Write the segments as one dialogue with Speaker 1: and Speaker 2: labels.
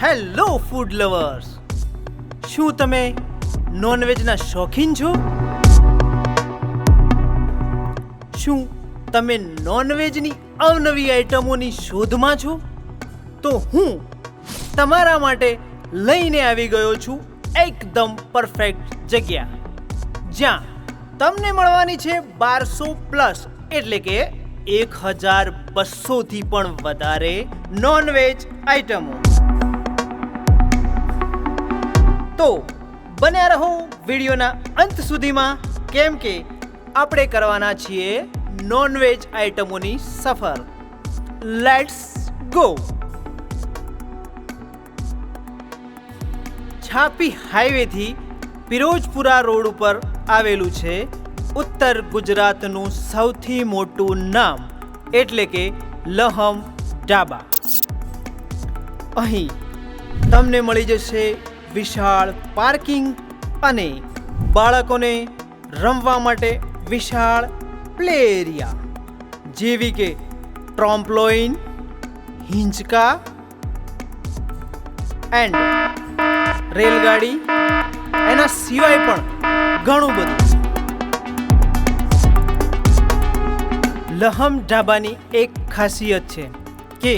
Speaker 1: Hello food lovers, શું તમે નોનવેજના શોખીન છો? શું તમે નોનવેજની અવનવી આઇટમોની શોધમાં છો? તો હું તમારા માટે લઈને આવી ગયો છું એકદમ પરફેક્ટ જગ્યા, જ્યાં તમને મળવાની છે 1200+ એટલે કે 1200થી પણ વધારે નોનવેજ આઇટમો. તો બન્યા રહો વિડીયોના અંત સુધીમાં, કેમ કે આપણે કરવાના છીએ નોનવેજ આઇટમોની સફર. Let's go. છાપી હાઈવેથી પિરોજપુરા રોડ ઉપર આવેલું છે ઉત્તર ગુજરાતનું સૌથી મોટું નામ એટલે કે લહમ ઢાબા. અહીં તમને મળી જશે વિશાળ પાર્કિંગ અને બાળકોને રમવા માટે વિશાળ પ્લે એરિયા, જેવી કે ટ્રોમ્પોલાઇન, હિંચકા એન્ડ રેલગાડી, એના સિવાય પણ ઘણું બધું. લહમ ઢાબાની એક ખાસિયત છે કે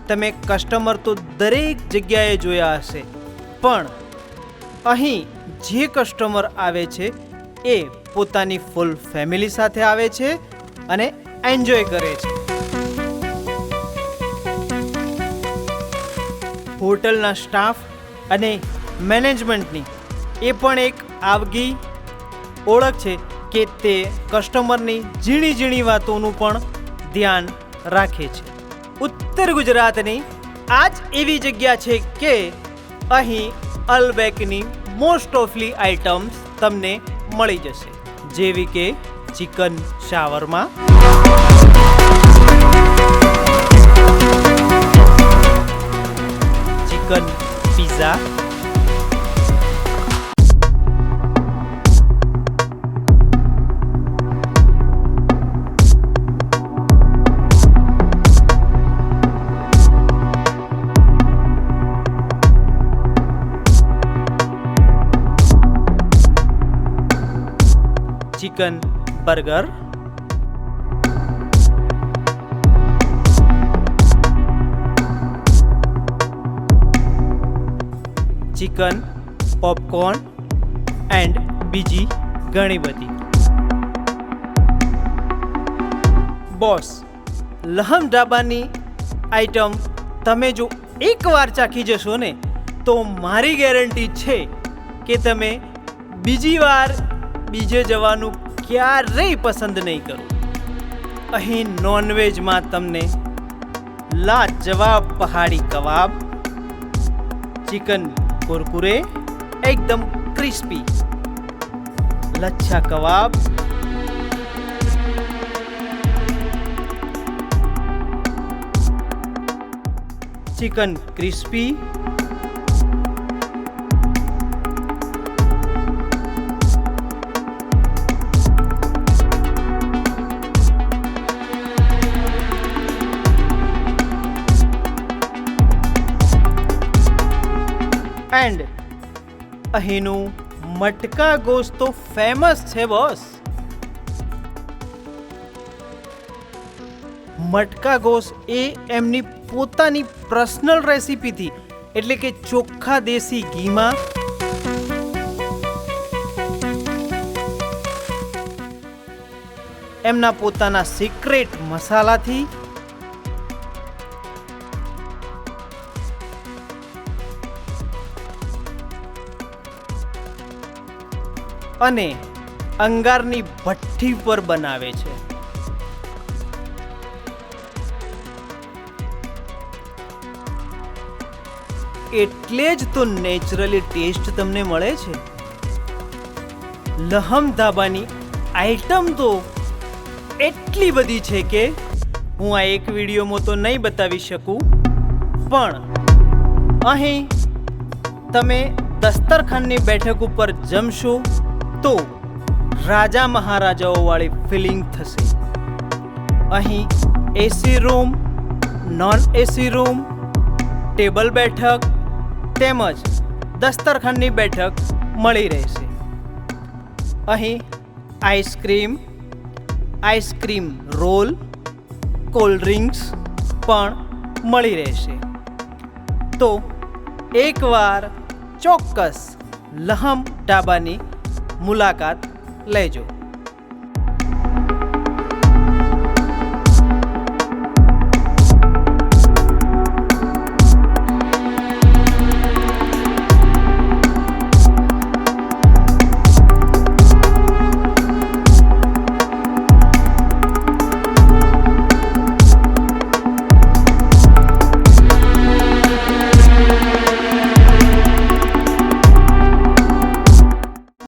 Speaker 1: તમે કસ્ટમર તો દરેક જગ્યાએ જોયા હશે, પણ અહીં જે કસ્ટમર આવે છે એ પોતાની ફૂલ ફેમિલી સાથે આવે છે અને એન્જોય કરે છે. હોટલના સ્ટાફ અને મેનેજમેન્ટની એ પણ એક આગવી ઓળખ છે કે તે કસ્ટમરની ઝીણી ઝીણી વાતોનું પણ ધ્યાન રાખે છે. ઉત્તર ગુજરાતની આ જ એવી જગ્યા છે કે અહીં અલબેકની મોસ્ટ ઓફલી આઇટમ્સ તમને મળી જશે, જેવી કે chicken shawarma, chicken pizza, chicken burger, chicken popcorn and બીજી ઘણી બધી. બોસ, લહમ ઢાબાની આઈટમ તમે જો એકવાર ચાખી જશો ને તો મારી ગેરંટી છે કે તમે બીજી વાર બીજે જવાનું ક્યારેય પસંદ નહીં કરો. અહીં નોનવેજમાં તમને લાજવાબ પહાડી કબાબ, ચિકન કુરકુરે એકદમ crispy, lachha kebab, chicken crispy, and અહીંનું મટકા ગોશ્ત તો ફેમસ છે બોસ. મટકા ગોશ્ત એ એમની પોતાની પર્સનલ રેસિપીથી એટલે કે ચોખ્ખા દેશી ઘીમાં એમના પોતાના સિક્રેટ મસાલાથી અને અંગારની ભઠ્ઠી પર બનાવે છે. એટલે જ તો નેચરલી ટેસ્ટ તમને મળે છે. લહમ ધાબાની આઈટમ તો એટલી બધી છે કે હું આ એક વિડીયોમાં તો નહીં બતાવી શકું, પણ અહીં તમે દસ્તરખાનની બેઠક ઉપર જમશો તો રાજા મહારાજાઓ વાળી ફિલિંગ થશે. અહીં AC room, non AC room, table બેઠક તેમજ દસ્તરખાનની બેઠક મળી રહેશે. અહીં આઈસ્ક્રીમ રોલ, કોલ્ડ ડ્રિંક્સ પણ મળી રહેશે. તો એકવાર ચોક્કસ લહમ ઢાબાની મુલાકાત લેજો.